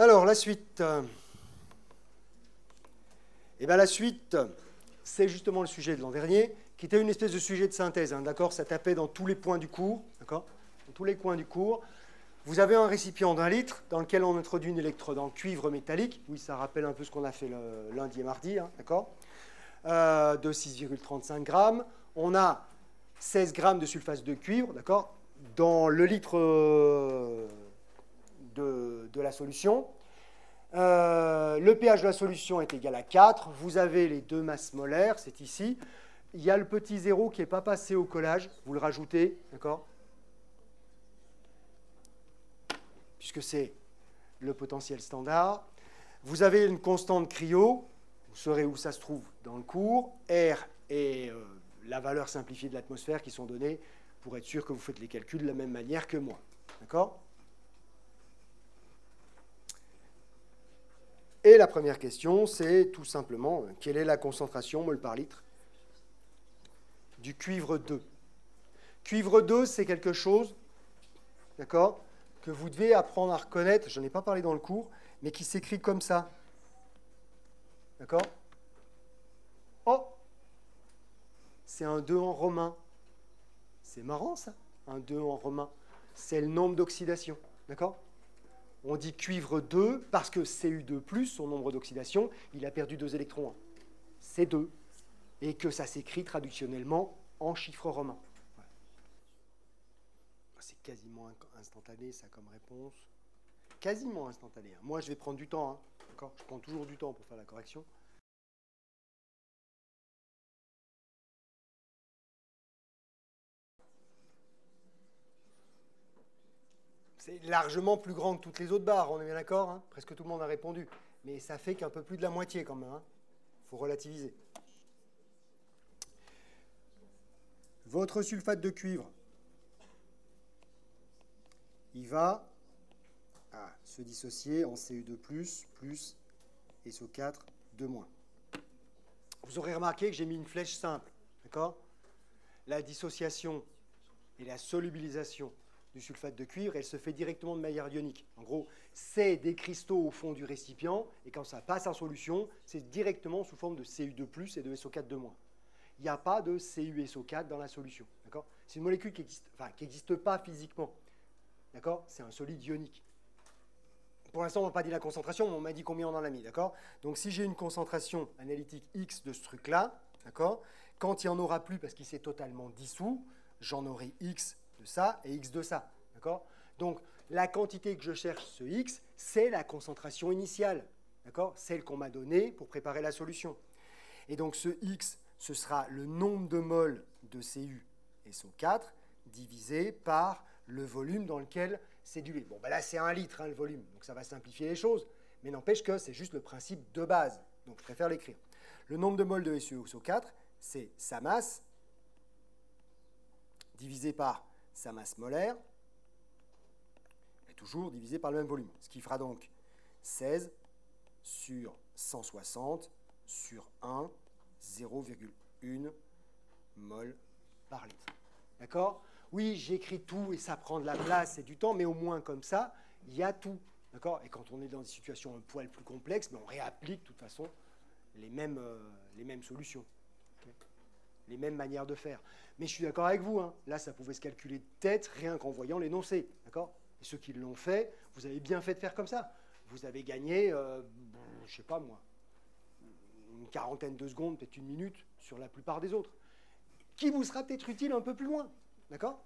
Alors, la suite. Eh bien, la suite, c'est justement le sujet de l'an dernier, qui était une espèce de sujet de synthèse, hein, d'accord? Ça tapait dans tous les points du cours, d'accord? Dans tous les coins du cours. Vous avez un récipient d'1 litre dans lequel on introduit une électrode en cuivre métallique. Oui, ça rappelle un peu ce qu'on a fait le lundi et mardi, hein, d'accord? De 6,35 grammes. On a 16 grammes de sulfate de cuivre, d'accord? Dans le litre de la solution. Le pH de la solution est égal à 4. Vous avez les deux masses molaires, c'est ici. Il y a le petit zéro qui n'est pas passé au collage. Vous le rajoutez, d'accord? Puisque c'est le potentiel standard. Vous avez une constante cryo. Vous saurez où ça se trouve dans le cours. R et la valeur simplifiée de l'atmosphère qui sont données pour être sûr que vous faites les calculs de la même manière que moi. D'accord? Et la première question, c'est tout simplement, quelle est la concentration mol par litre du cuivre 2? Cuivre 2, c'est quelque chose, d'accord, que vous devez apprendre à reconnaître, je n'en ai pas parlé dans le cours, mais qui s'écrit comme ça. D'accord? Oh! C'est un 2 en romain. C'est marrant, ça, un 2 en romain. C'est le nombre d'oxydation, d'accord? On dit cuivre 2 parce que Cu2+, son nombre d'oxydation, il a perdu 2 électrons. C'est 2. Et que ça s'écrit traductionnellement en chiffres romains. Voilà. C'est quasiment instantané, ça, comme réponse. Quasiment instantané. Moi, je vais prendre du temps. Hein. D'accord ? Je prends toujours du temps pour faire la correction. C'est largement plus grand que toutes les autres barres, on est bien d'accord, hein? Presque tout le monde a répondu. Mais ça fait qu'un peu plus de la moitié quand même. Il faut relativiser. Votre sulfate de cuivre, il va se dissocier en Cu2+, plus SO4, 2-. Vous aurez remarqué que j'ai mis une flèche simple. D'accord? La dissociation et la solubilisation du sulfate de cuivre, elle se fait directement de manière ionique. En gros, c'est des cristaux au fond du récipient, et quand ça passe en solution, c'est directement sous forme de Cu2+, et de SO4 2-. Il n'y a pas de CuSO4 dans la solution. C'est une molécule qui n'existe pas physiquement. C'est un solide ionique. Pour l'instant, on n'a pas dit la concentration, mais on m'a dit combien on en a mis. Donc, si j'ai une concentration analytique X de ce truc-là, quand il n'y en aura plus parce qu'il s'est totalement dissous, j'en aurai X de ça et X de ça. Donc, la quantité que je cherche, ce X, c'est la concentration initiale. Celle qu'on m'a donnée pour préparer la solution. Et donc, ce X, ce sera le nombre de moles de CuSO4 divisé par le volume dans lequel c'est dilué. Bon, là, c'est 1 litre, le volume, donc ça va simplifier les choses, mais n'empêche que c'est juste le principe de base, donc je préfère l'écrire. Le nombre de moles de SuSO4, c'est sa masse divisé par sa masse molaire, et toujours divisé par le même volume, ce qui fera donc 16 sur 160 sur 1, 0,1 mol par litre. D'accord? Oui, j'écris tout et ça prend de la place et du temps, mais au moins comme ça, il y a tout. D'accord? Et quand on est dans des situations un poil plus complexes, on réapplique de toute façon les mêmes solutions. Okay? Les mêmes manières de faire. Mais je suis d'accord avec vous, hein. Là, ça pouvait se calculer de tête rien qu'en voyant l'énoncé. D'accord? Et ceux qui l'ont fait, vous avez bien fait de faire comme ça. Vous avez gagné, je ne sais pas moi, une quarantaine de secondes, peut-être 1 minute sur la plupart des autres. Qui vous sera peut-être utile un peu plus loin. D'accord?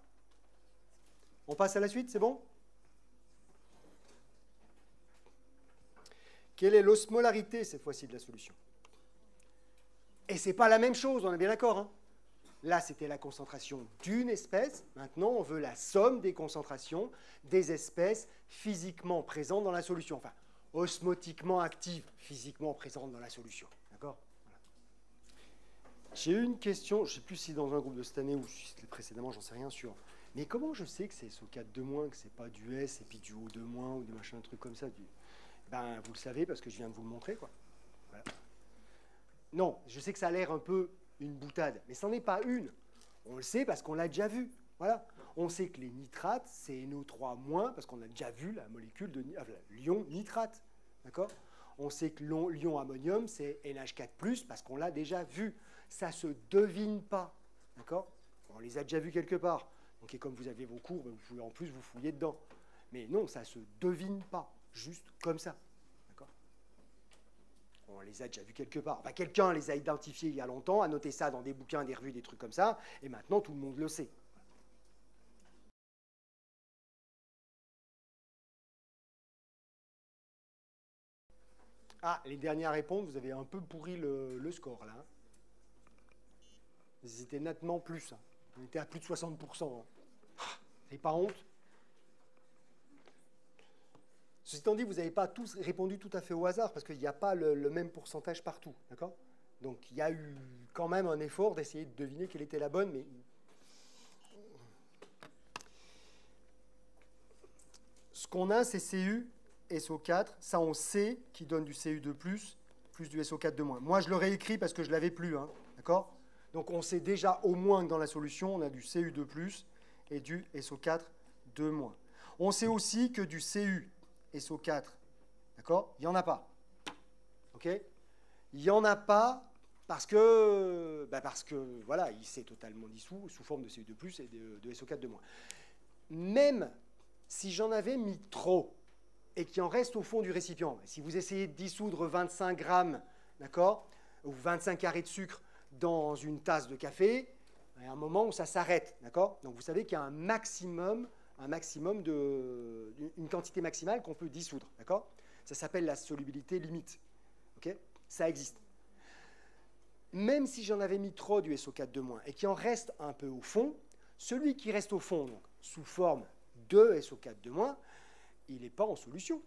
On passe à la suite, c'est bon? Quelle est l'osmolarité, cette fois-ci, de la solution? Et ce n'est pas la même chose, on est bien d'accord, hein? Là, c'était la concentration d'une espèce. Maintenant, on veut la somme des concentrations des espèces physiquement présentes dans la solution. Enfin, osmotiquement actives, physiquement présentes dans la solution. D'accord? Voilà. J'ai eu une question, je ne sais plus si dans un groupe de cette année ou si c'était précédemment, j'en sais rien sur. Mais comment je sais que c'est SO4 2-, que ce n'est pas du S et puis du O2- ou des machins, un truc comme ça? Ben, vous le savez parce que je viens de vous le montrer, quoi. Voilà. Non, je sais que ça a l'air un peu une boutade, mais ce n'en est pas une. On le sait parce qu'on l'a déjà vu. Voilà. On sait que les nitrates, c'est NO3-, parce qu'on a déjà vu la molécule de l'ion nitrate. D'accord? On sait que l'ion ammonium, c'est NH4+, parce qu'on l'a déjà vu. Ça ne se devine pas. D'accord? On les a déjà vus quelque part. Donc, et comme vous avez vos cours, vous pouvez en plus vous fouiller dedans. Mais non, ça ne se devine pas, juste comme ça. D'accord? On les a déjà vus quelque part. Enfin, quelqu'un les a identifiés il y a longtemps, a noté ça dans des bouquins, des revues, des trucs comme ça, et maintenant tout le monde le sait. Ah, les dernières réponses, vous avez un peu pourri le score, là. Hein. C'était nettement plus. Hein. On était à plus de 60%. Hein. C'est pas honte? Ceci étant dit, vous n'avez pas tous répondu tout à fait au hasard, parce qu'il n'y a pas le même pourcentage partout. D'accord? Donc, il y a eu quand même un effort d'essayer de deviner quelle était la bonne, mais... Ce qu'on a, c'est Cu, SO4. Ça, on sait, qui donne du Cu2+, plus du SO4 de moins. Moi, je l'aurais écrit parce que je ne l'avais plus. Hein, d'accord? Donc, on sait déjà au moins que dans la solution, on a du Cu2+, et du SO4 de moins. On sait aussi que du Cu, SO4, d'accord? Il n'y en a pas. OK? Il n'y en a pas parce que voilà, il s'est totalement dissous sous forme de Cu2+, et de SO4 de moins. Même si j'en avais mis trop, et qu'il en reste au fond du récipient, si vous essayez de dissoudre 25 grammes, d'accord, ou 25 carrés de sucre dans une tasse de café, il y a un moment où ça s'arrête, d'accord? Donc vous savez qu'il y a une quantité maximale qu'on peut dissoudre, d'accord? Ça s'appelle la solubilité limite, ok? Ça existe. Même si j'en avais mis trop du SO4 de moins et qu'il en reste un peu au fond, celui qui reste au fond, donc, sous forme de SO4 de moins, il n'est pas en solution.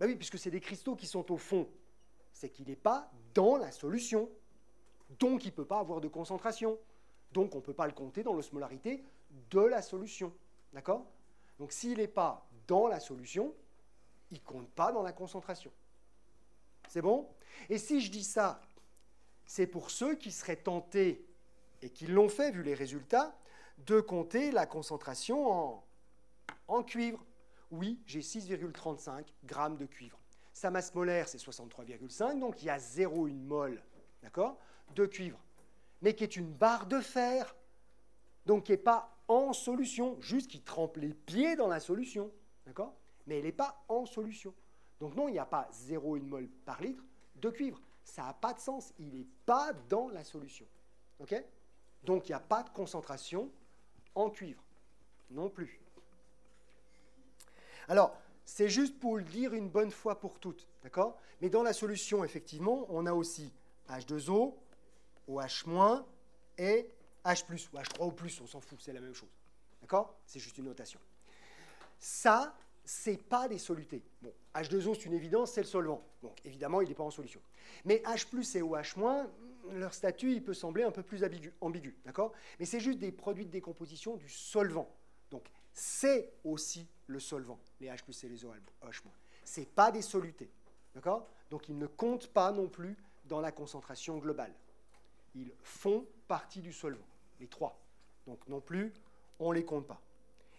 Ben oui, puisque c'est des cristaux qui sont au fond, c'est qu'il n'est pas dans la solution. Donc, il ne peut pas avoir de concentration. Donc, on ne peut pas le compter dans l'osmolarité de la solution. D'accord? Donc, s'il n'est pas dans la solution, il ne compte pas dans la concentration. C'est bon? Et si je dis ça, c'est pour ceux qui seraient tentés, et qui l'ont fait vu les résultats, de compter la concentration en cuivre. Oui, j'ai 6,35 grammes de cuivre. Sa masse molaire, c'est 63,5, donc il y a 0,1 mol, d'accord, de cuivre, mais qui est une barre de fer, donc qui n'est pas en solution, juste qui trempe les pieds dans la solution, d'accord, mais elle n'est pas en solution. Donc non, il n'y a pas 0,1 mol par litre de cuivre. Ça n'a pas de sens, il n'est pas dans la solution. Ok? Donc il n'y a pas de concentration en cuivre, non plus. Alors, c'est juste pour le dire une bonne fois pour toutes, d'accord? Mais dans la solution, effectivement, on a aussi H2O, OH- et H+, ou H3O+, on s'en fout, c'est la même chose. D'accord? C'est juste une notation. Ça, ce n'est pas des solutés. Bon, H2O, c'est une évidence, c'est le solvant. Donc, évidemment, il n'est pas en solution. Mais H+, et OH-, leur statut, il peut sembler un peu plus ambigu, d'accord? Mais c'est juste des produits de décomposition du solvant. Donc, c'est aussi le solvant, les H+, et les OH-. Ce n'est pas des solutés, d'accord? Donc, ils ne comptent pas non plus dans la concentration globale. Ils font partie du solvant, les trois. Donc, non plus, on ne les compte pas.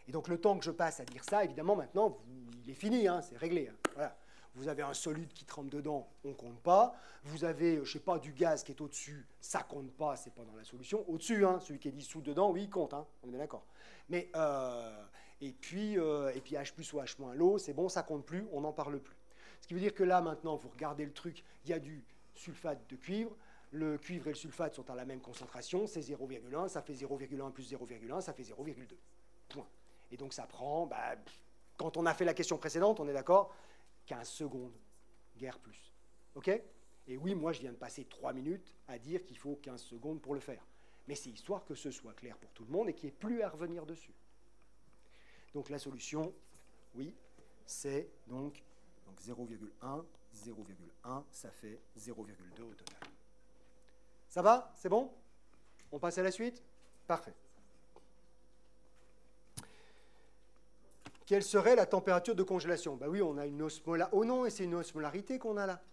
Et donc, le temps que je passe à dire ça, évidemment, maintenant, il est fini, hein, c'est réglé. Hein, voilà. Vous avez un solide qui trempe dedans, on ne compte pas. Vous avez, je ne sais pas, du gaz qui est au-dessus, ça ne compte pas, ce n'est pas dans la solution. Au-dessus, hein, celui qui est dissous dedans, oui, il compte, hein, on est bien d'accord. Mais, et puis H+, ou H-, l'eau, c'est bon, ça ne compte plus, on n'en parle plus. Ce qui veut dire que là, maintenant, vous regardez le truc, il y a du sulfate de cuivre. Le cuivre et le sulfate sont à la même concentration, c'est 0,1, ça fait 0,1 plus 0,1, ça fait 0,2. Point. Et donc ça prend, quand on a fait la question précédente, on est d'accord, 15 secondes, guère plus. OK? Et oui, moi je viens de passer 3 minutes à dire qu'il faut 15 secondes pour le faire. Mais c'est histoire que ce soit clair pour tout le monde et qu'il n'y ait plus à revenir dessus. Donc la solution, oui, c'est donc 0,1, 0,1, ça fait 0,2 au total. Ça va? C'est bon? On passe à la suite? Parfait. Quelle serait la température de congélation? Ben oui, on a une osmolarité. Oh non, et c'est une osmolarité qu'on a là.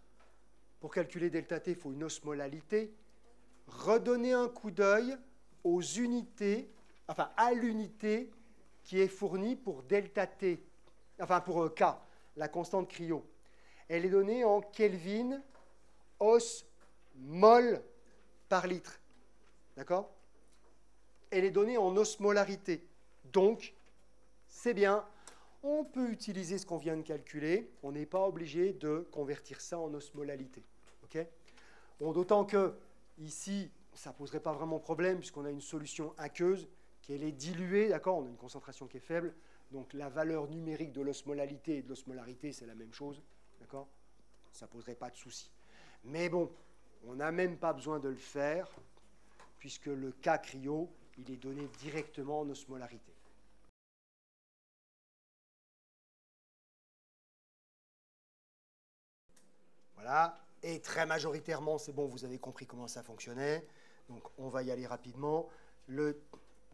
Pour calculer delta T, il faut une osmolalité. Redonnez un coup d'œil aux unités enfin à l'unité qui est fournie pour delta T, enfin pour K, la constante cryo. Elle est donnée en Kelvin, os, mol par litre. D'accord? Elle est donnée en osmolarité. Donc, c'est bien, on peut utiliser ce qu'on vient de calculer. On n'est pas obligé de convertir ça en osmolalité. Okay? Bon, d'autant que ici, ça ne poserait pas vraiment problème puisqu'on a une solution aqueuse qui est diluée. D'accord? On a une concentration qui est faible. Donc, la valeur numérique de l'osmolalité et de l'osmolarité, c'est la même chose. D'accord? Ça ne poserait pas de souci. Mais bon, on n'a même pas besoin de le faire puisque le K cryo, il est donné directement en osmolarité. Voilà, et très majoritairement, c'est bon, vous avez compris comment ça fonctionnait. Donc, on va y aller rapidement. Le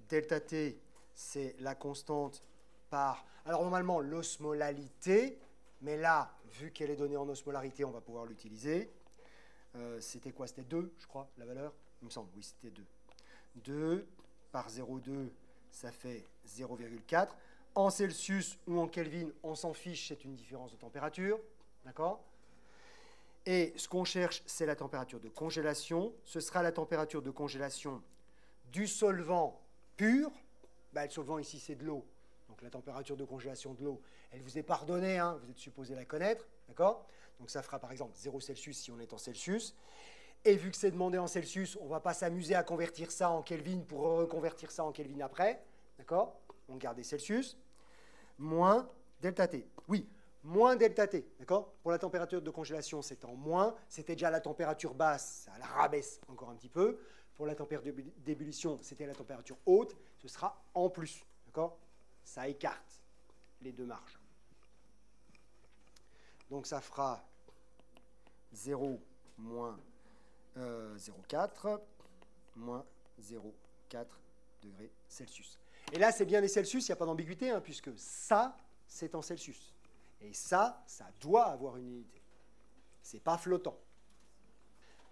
delta T, c'est la constante par... Alors, normalement, l'osmolalité, mais là, vu qu'elle est donnée en osmolarité, on va pouvoir l'utiliser. C'était quoi? C'était 2, je crois, la valeur? Il me semble, oui, c'était 2. 2 par 0,2, ça fait 0,4. En Celsius ou en Kelvin, on s'en fiche, c'est une différence de température. D'accord? Et ce qu'on cherche, c'est la température de congélation. Ce sera la température de congélation du solvant pur. Ben, le solvant ici, c'est de l'eau. Donc la température de congélation de l'eau, elle vous est pardonnée, hein, vous êtes supposé la connaître. D'accord? Donc ça fera par exemple 0 Celsius si on est en Celsius. Et vu que c'est demandé en Celsius, on ne va pas s'amuser à convertir ça en Kelvin pour reconvertir ça en Kelvin après. D'accord? On garde des Celsius. Moins delta T. Oui, moins delta T. D'accord? Pour la température de congélation, c'est en moins. C'était déjà la température basse, ça la rabaisse encore un petit peu. Pour la température d'ébullition, c'était la température haute. Ce sera en plus. D'accord? Ça écarte les deux marges. Donc ça fera 0 moins 0,4 moins 0,4 degrés Celsius. Et là, c'est bien les Celsius, il n'y a pas d'ambiguïté, hein, puisque ça, c'est en Celsius. Et ça doit avoir une unité. Ce n'est pas flottant.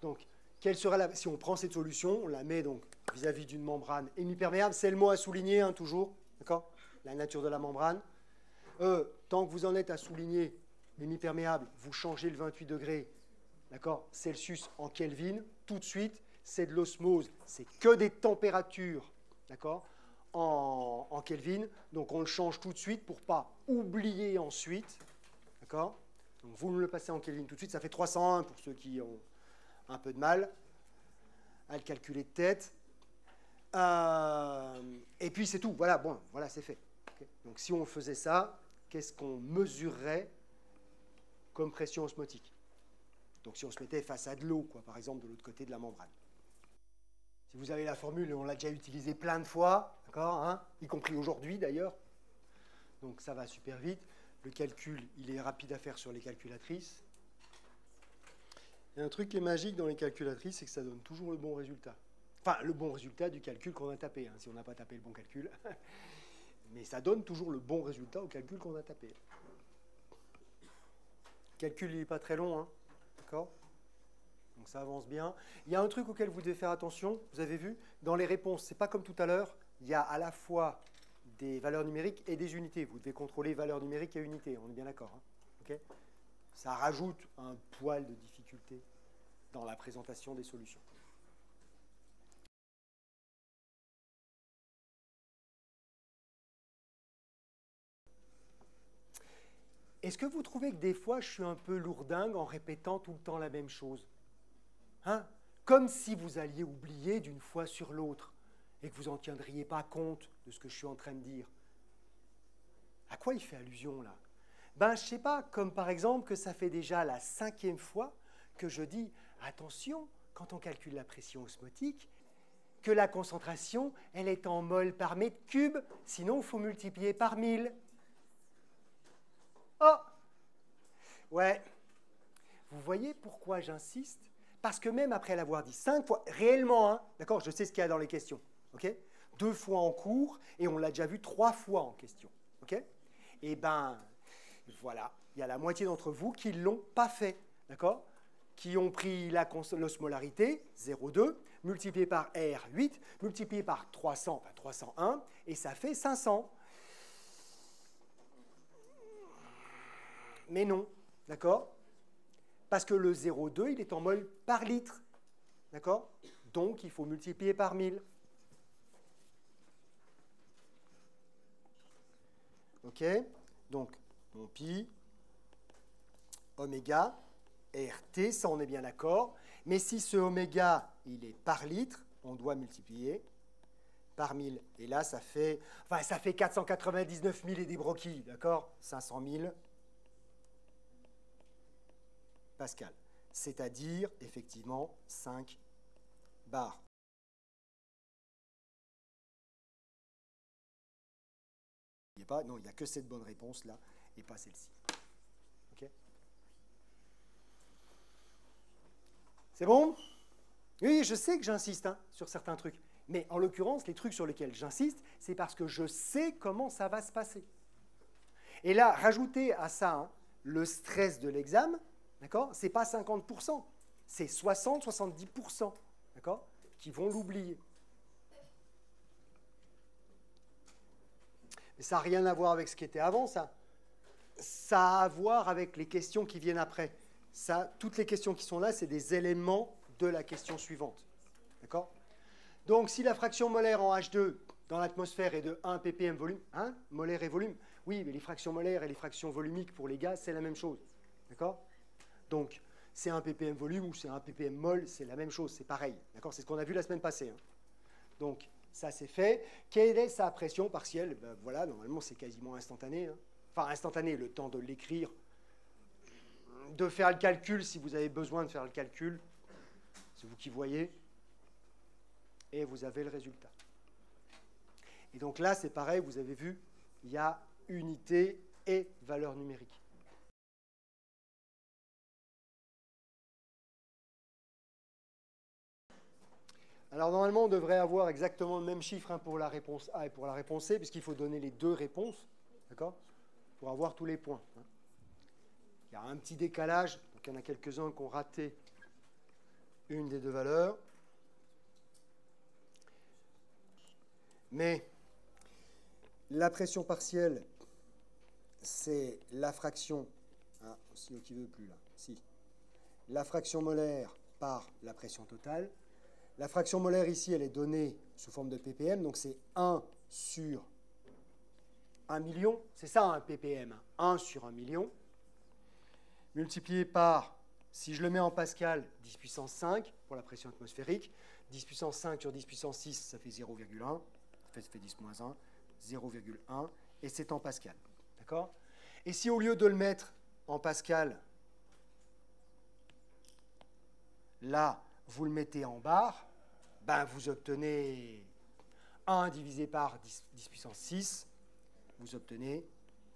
Donc, quelle sera si on prend cette solution, on la met donc vis-à-vis d'une membrane hémiperméable, c'est le mot à souligner, hein, toujours, d'accord? La nature de la membrane. Tant que vous en êtes à souligner hémiperméable, vous changez le 28 degrés, d'accord, Celsius en Kelvin, tout de suite, c'est de l'osmose, c'est que des températures, d'accord, en Kelvin, donc on le change tout de suite pour ne pas oublier ensuite, d'accord, donc vous me le passez en Kelvin tout de suite, ça fait 301 pour ceux qui ont un peu de mal à le calculer de tête, et puis c'est tout, voilà, bon, voilà, c'est fait. Okay. Donc si on faisait ça, qu'est-ce qu'on mesurerait comme pression osmotique? Donc si on se mettait face à de l'eau, quoi, par exemple, de l'autre côté de la membrane. Si vous avez la formule, on l'a déjà utilisée plein de fois, d'accord, hein, y compris aujourd'hui d'ailleurs. Donc ça va super vite. Le calcul, il est rapide à faire sur les calculatrices. Et un truc qui est magique dans les calculatrices, c'est que ça donne toujours le bon résultat. Enfin, le bon résultat du calcul qu'on a tapé, hein, si on n'a pas tapé le bon calcul. Mais ça donne toujours le bon résultat au calcul qu'on a tapé. Le calcul, il n'est pas très long, hein. D'accord? Donc ça avance bien. Il y a un truc auquel vous devez faire attention, vous avez vu, dans les réponses, ce n'est pas comme tout à l'heure, il y a à la fois des valeurs numériques et des unités. Vous devez contrôler valeurs numériques et unités, on est bien d'accord, hein? Okay? Ça rajoute un poil de difficulté dans la présentation des solutions. Est-ce que vous trouvez que des fois, je suis un peu lourdingue en répétant tout le temps la même chose? Hein? Comme si vous alliez oublier d'une fois sur l'autre et que vous n'en tiendriez pas compte de ce que je suis en train de dire. À quoi il fait allusion, là? Ben, je ne sais pas, comme par exemple que ça fait déjà la 5e fois que je dis « Attention, quand on calcule la pression osmotique, que la concentration, elle est en mol par mètre cube, sinon il faut multiplier par 1000. » Oh! Ouais. Vous voyez pourquoi j'insiste? Parce que même après l'avoir dit 5 fois, réellement, hein, d'accord, je sais ce qu'il y a dans les questions, ok? 2 fois en cours, et on l'a déjà vu 3 fois en question, ok? Et ben, voilà, il y a la moitié d'entre vous qui ne l'ont pas fait, d'accord? Qui ont pris l'osmolarité, 0,2, multiplié par R, 8, multiplié par 300, 301, et ça fait 500. Mais non, d'accord? Parce que le 0,2, il est en mol par litre, d'accord? Donc, il faut multiplier par 1000. OK? Donc, mon pi, oméga, RT, ça on est bien d'accord. Mais si ce oméga, il est par litre, on doit multiplier par 1000. Et là, ça fait 499 000 et des broquilles, d'accord? 500 000 pascal. C'est-à-dire, effectivement, 5 bars. Non, il n'y a que cette bonne réponse là et pas celle-ci. OK? C'est bon? Oui, je sais que j'insiste sur certains trucs. Mais en l'occurrence, les trucs sur lesquels j'insiste, c'est parce que je sais comment ça va se passer. Et là, rajouter à ça le stress de l'examen, d'accord? Ce n'est pas 50%, c'est 60-70%, d'accord? Qui vont l'oublier. Mais ça n'a rien à voir avec ce qui était avant, ça. Ça a à voir avec les questions qui viennent après. Ça, toutes les questions qui sont là, c'est des éléments de la question suivante. D'accord? Donc, si la fraction molaire en H2 dans l'atmosphère est de 1 ppm volume, hein, molaire et volume, oui, mais les fractions molaires et les fractions volumiques pour les gaz, c'est la même chose. D'accord? Donc, c'est 1 ppm volume ou c'est 1 ppm mol, c'est la même chose, c'est pareil. D'accord? C'est ce qu'on a vu la semaine passée. Hein. Donc, ça c'est fait. Quelle est sa pression partielle? Ben, voilà, normalement c'est quasiment instantané. Hein. Enfin, instantané, le temps de l'écrire, de faire le calcul si vous avez besoin de faire le calcul. C'est vous qui voyez. Et vous avez le résultat. Et donc là, c'est pareil, vous avez vu, il y a unité et valeur numérique. Alors normalement, on devrait avoir exactement le même chiffre pour la réponse A et pour la réponse C, puisqu'il faut donner les deux réponses, d'accord, pour avoir tous les points. Il y a un petit décalage, donc il y en a quelques-uns qui ont raté une des deux valeurs. Mais la pression partielle, c'est la fraction, si qui ne veut plus là, si, la fraction molaire par la pression totale. La fraction molaire ici, elle est donnée sous forme de ppm, donc c'est 1 sur 1 million, c'est ça un ppm, 1 sur 1 million, multiplié par, si je le mets en pascal, 10 puissance 5 pour la pression atmosphérique, 10 puissance 5 sur 10 puissance 6, ça fait 0,1, ça fait 10 moins 1, 0,1, et c'est en pascal. D'accord? Et si au lieu de le mettre en pascal, là, vous le mettez en bar, ben vous obtenez 1 divisé par 10 puissance 6, vous obtenez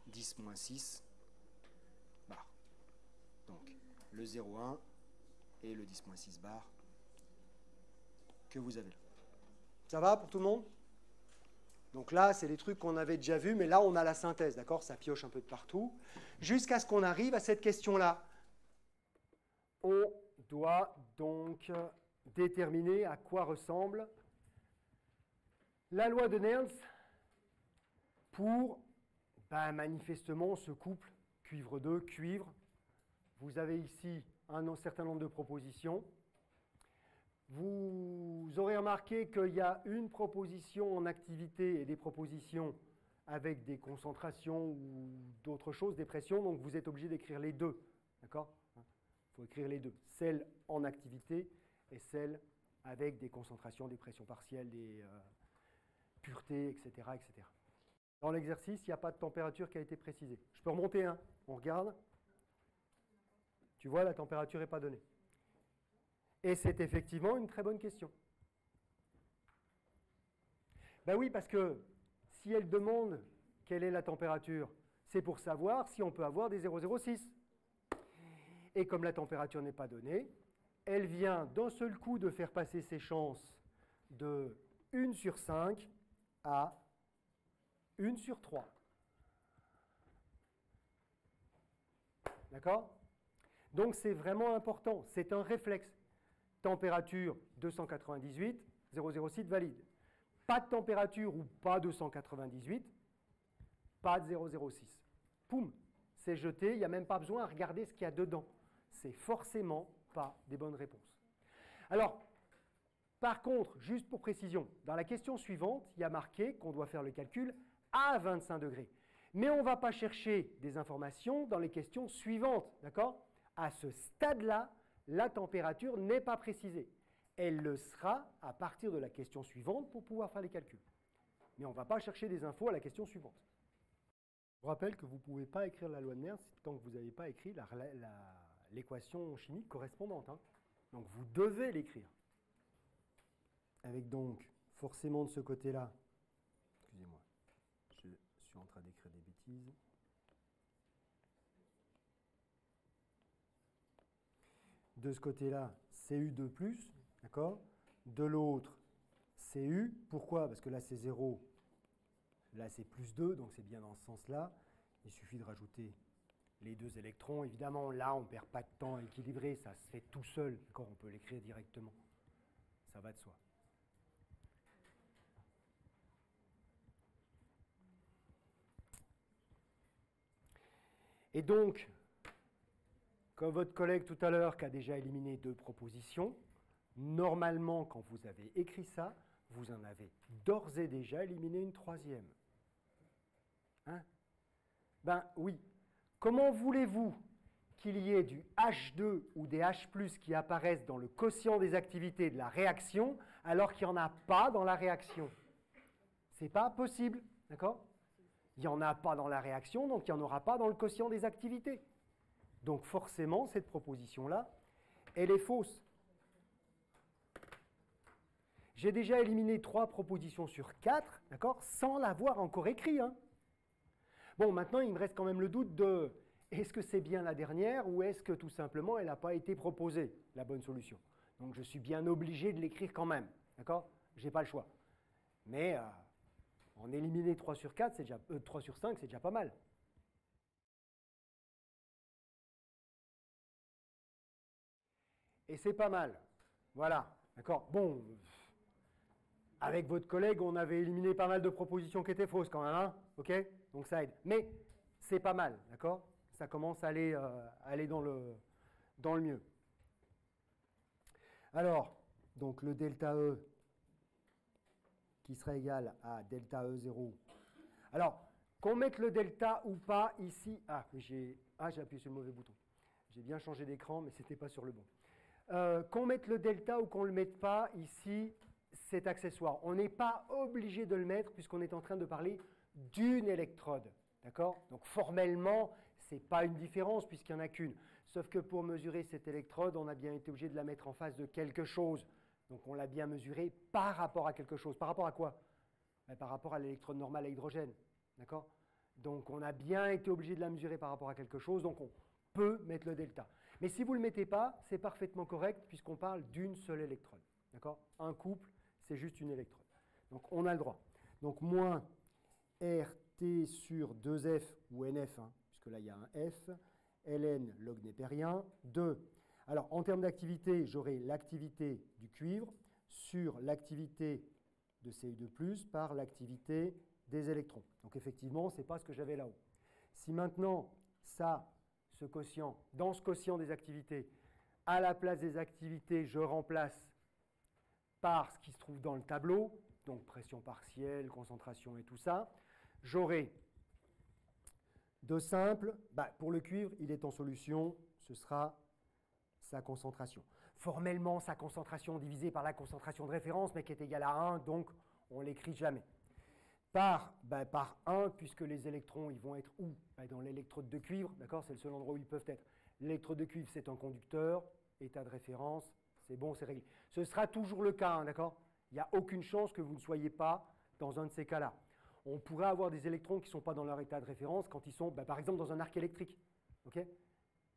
10 moins 6 bar. Donc, le 0,1 et le 10 moins 6 bar que vous avez là. Ça va pour tout le monde? Donc là, c'est des trucs qu'on avait déjà vus, mais là, on a la synthèse, d'accord? Ça pioche un peu de partout. Jusqu'à ce qu'on arrive à cette question-là. On doit donc déterminer à quoi ressemble la loi de Nernst pour manifestement ce couple cuivre 2, cuivre. Vous avez ici un certain nombre de propositions. Vous aurez remarqué qu'il y a une proposition en activité et des propositions avec des concentrations ou d'autres choses, des pressions, donc vous êtes obligé d'écrire les deux. D'accord? Il faut écrire les deux, celle en activité et celle avec des concentrations, des pressions partielles, des puretés, etc., etc. Dans l'exercice, il n'y a pas de température qui a été précisée. Je peux remonter, hein? On regarde. Tu vois, la température n'est pas donnée. Et c'est effectivement une très bonne question. Ben oui, parce que si elle demande quelle est la température, c'est pour savoir si on peut avoir des 0,06. Et comme la température n'est pas donnée, elle vient d'un seul coup de faire passer ses chances de 1 sur 5 à 1 sur 3. D'accord? Donc c'est vraiment important, c'est un réflexe. température 298, 006 valide. Pas de température ou pas 298, pas de 006. Poum, c'est jeté, il n'y a même pas besoin à regarder ce qu'il y a dedans. C'est forcément pas des bonnes réponses. Alors, par contre, juste pour précision, dans la question suivante, il y a marqué qu'on doit faire le calcul à 25 degrés. Mais on ne va pas chercher des informations dans les questions suivantes, d'accord? À ce stade-là, la température n'est pas précisée. Elle le sera à partir de la question suivante pour pouvoir faire les calculs. Mais on ne va pas chercher des infos à la question suivante. Je vous rappelle que vous ne pouvez pas écrire la loi de Nernst tant que vous n'avez pas écrit l'équation chimique correspondante, hein. Donc vous devez l'écrire. Avec donc, forcément de ce côté-là, excusez-moi, je suis en train d'écrire des bêtises. De ce côté-là, Cu2+, d'accord? De l'autre, Cu. Pourquoi? Parce que là, c'est 0. Là, c'est plus 2, donc c'est bien dans ce sens-là. Il suffit de rajouter les deux électrons. Évidemment, là, on ne perd pas de temps à équilibrer, ça se fait tout seul. D'accord, on peut l'écrire directement. Ça va de soi. Et donc, comme votre collègue tout à l'heure qui a déjà éliminé 2 propositions, normalement, quand vous avez écrit ça, vous en avez d'ores et déjà éliminé une 3e. Hein? Ben oui. Comment voulez-vous qu'il y ait du H2 ou des H+ qui apparaissent dans le quotient des activités de la réaction alors qu'il n'y en a pas dans la réaction? Ce n'est pas possible, d'accord? Il n'y en a pas dans la réaction, donc il n'y en aura pas dans le quotient des activités. Donc forcément, cette proposition-là, elle est fausse. J'ai déjà éliminé 3 propositions sur 4, d'accord, sans l'avoir encore écrit, hein. Bon, maintenant, il me reste quand même le doute de est-ce que c'est bien la dernière ou est-ce que tout simplement elle n'a pas été proposée, la bonne solution. Donc je suis bien obligé de l'écrire quand même, d'accord? Je n'ai pas le choix. Mais en éliminer 3 sur 4, 3 sur 5, c'est déjà pas mal. Et c'est pas mal. Voilà, d'accord? Bon, avec votre collègue, on avait éliminé pas mal de propositions qui étaient fausses quand même, hein? OK? Donc ça aide. Mais c'est pas mal, d'accord? Ça commence à aller, dans le mieux. Alors, donc le delta E qui sera égal à delta E0. Alors, qu'on mette le delta ou pas ici. J'ai appuyé sur le mauvais bouton. J'ai bien changé d'écran, mais ce n'était pas sur le bon. Qu'on mette le delta ou qu'on ne le mette pas, ici, c'est accessoire. On n'est pas obligé de le mettre puisqu'on est en train de parler d'une électrode. D'accord? Donc formellement, ce n'est pas une différence puisqu'il n'y en a qu'une. Sauf que pour mesurer cette électrode, on a bien été obligé de la mettre en face de quelque chose. Donc on l'a bien mesurée par rapport à quelque chose. Par rapport à quoi? Par rapport à l'électrode normale à hydrogène. D'accord? Donc on a bien été obligé de la mesurer par rapport à quelque chose. Donc on peut mettre le delta. Mais si vous ne le mettez pas, c'est parfaitement correct puisqu'on parle d'une seule électrode. D'accord? Un couple, c'est juste une électrode. Donc on a le droit. Donc moins RT sur 2F ou NF, hein, puisque là il y a un F, ln log népérien, 2. Alors en termes d'activité, j'aurai l'activité du cuivre sur l'activité de Cu2+, par l'activité des électrons. Donc effectivement, ce n'est pas ce que j'avais là-haut. Si maintenant, ce quotient, dans ce quotient des activités, à la place des activités, je remplace par ce qui se trouve dans le tableau, donc pression partielle, concentration et tout ça, j'aurai de simple, pour le cuivre, il est en solution, ce sera sa concentration. Formellement, sa concentration divisée par la concentration de référence, mais qui est égale à 1, donc on ne l'écrit jamais. Par 1, puisque les électrons ils vont être où? Dans l'électrode de cuivre, d'accord? C'est le seul endroit où ils peuvent être. L'électrode de cuivre, c'est un conducteur, état de référence, c'est bon, c'est réglé. Ce sera toujours le cas, hein, d'accord? Il n'y a aucune chance que vous ne soyez pas dans un de ces cas-là. On pourrait avoir des électrons qui ne sont pas dans leur état de référence quand ils sont, par exemple, dans un arc électrique. Okay?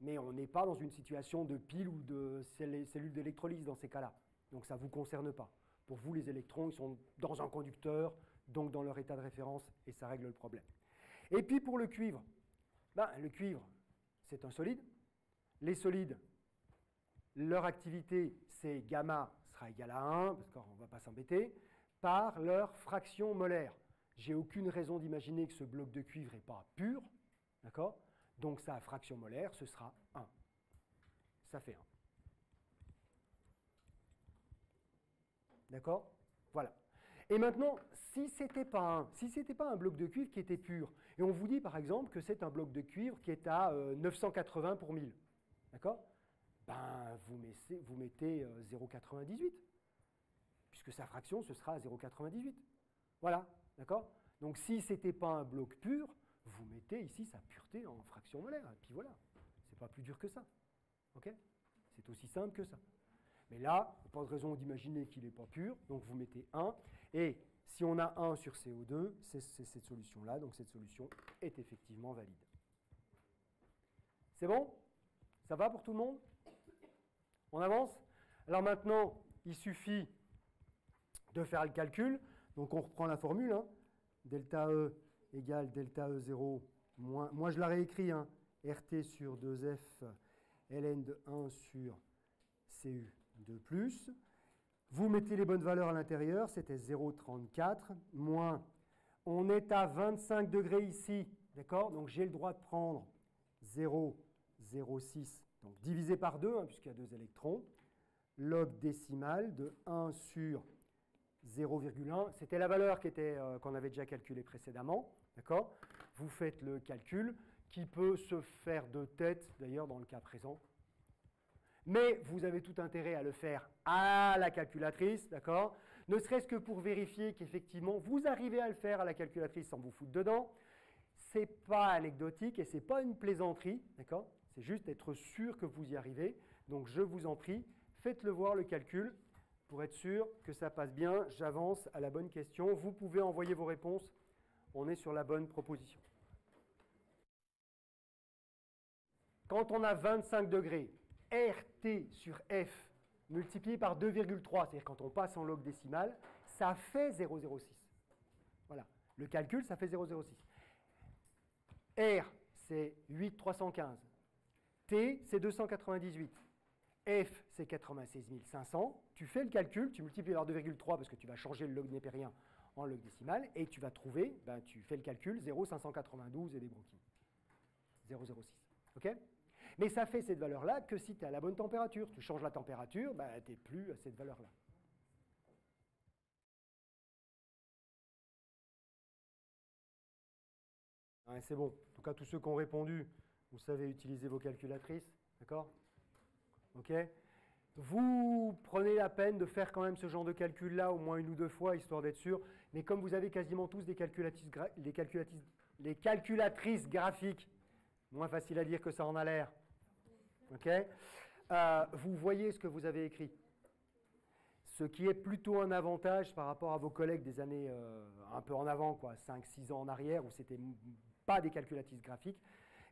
Mais on n'est pas dans une situation de pile ou de cellule d'électrolyse dans ces cas-là. Donc ça ne vous concerne pas. Pour vous, les électrons ils sont dans un conducteur, donc dans leur état de référence, et ça règle le problème. Et puis pour le cuivre, le cuivre, c'est un solide. Les solides, leur activité, c'est gamma sera égal à 1, parce qu'on ne va pas s'embêter, par leur fraction molaire. J'ai aucune raison d'imaginer que ce bloc de cuivre n'est pas pur, d'accord? Donc sa fraction molaire, ce sera 1. Ça fait 1. D'accord? Voilà. Et maintenant, si ce n'était pas un bloc de cuivre qui était pur, et on vous dit par exemple que c'est un bloc de cuivre qui est à 980 pour 1000, d'accord? Ben, vous mettez 0,98, puisque sa fraction, ce sera 0,98. Voilà, d'accord? Donc si ce n'était pas un bloc pur, vous mettez ici sa pureté en fraction molaire, et puis voilà. C'est pas plus dur que ça. Ok? C'est aussi simple que ça. Mais là, il n'y a pas de raison d'imaginer qu'il n'est pas pur, donc vous mettez 1. Et si on a 1 sur CO2, c'est cette solution-là, donc cette solution est effectivement valide. C'est bon? Ça va pour tout le monde? On avance? Alors maintenant, il suffit de faire le calcul. Donc on reprend la formule. Hein. Delta E égale delta E0 moins... Moi je la réécris. Hein, RT sur 2F ln de 1 sur CU de plus. Vous mettez les bonnes valeurs à l'intérieur. C'était 0,34 moins... On est à 25 degrés ici. D'accord? Donc j'ai le droit de prendre 0,06. Donc divisé par 2, hein, puisqu'il y a 2 électrons. Log décimal de 1 sur 0,1. C'était la valeur qu'on avait déjà calculée précédemment. D'accord? Vous faites le calcul qui peut se faire de tête, d'ailleurs, dans le cas présent. Mais vous avez tout intérêt à le faire à la calculatrice, d'accord? Ne serait-ce que pour vérifier qu'effectivement, vous arrivez à le faire à la calculatrice sans vous foutre dedans. Ce n'est pas anecdotique et ce n'est pas une plaisanterie, d'accord? C'est juste être sûr que vous y arrivez. Donc, je vous en prie, faites-le voir le calcul pour être sûr que ça passe bien. J'avance à la bonne question. Vous pouvez envoyer vos réponses. On est sur la bonne proposition. Quand on a 25 degrés, RT sur F multiplié par 2,3, c'est-à-dire quand on passe en log décimal, ça fait 0,06. Voilà. Le calcul, ça fait 0,06. R, c'est 8,315. T, c'est 298. F, c'est 96 500. Tu fais le calcul, tu multiplies par 2,3 parce que tu vas changer le log népérien en log décimal et tu vas trouver, tu fais le calcul, 0,592 et des broquilles. 0,06. OK? Mais ça fait cette valeur-là que si tu es à la bonne température. Tu changes la température, tu n'es plus à cette valeur-là. Ouais, c'est bon. En tout cas, tous ceux qui ont répondu, vous savez utiliser vos calculatrices. D'accord? OK? Vous prenez la peine de faire quand même ce genre de calcul-là au moins 1 ou 2 fois, histoire d'être sûr. Mais comme vous avez quasiment tous des calculatrices graphiques, moins facile à dire que ça en a l'air, okay, vous voyez ce que vous avez écrit. Ce qui est plutôt un avantage par rapport à vos collègues des années un peu en avant, 5-6 ans en arrière, où ce n'était pas des calculatrices graphiques.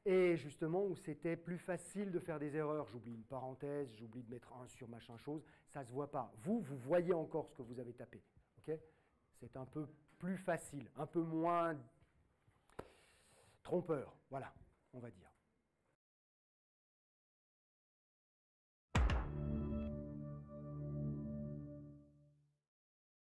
Et justement, où c'était plus facile de faire des erreurs. J'oublie une parenthèse, j'oublie de mettre 1 sur machin chose, ça ne se voit pas. Vous voyez encore ce que vous avez tapé. Okay? C'est un peu plus facile, un peu moins trompeur, voilà, on va dire.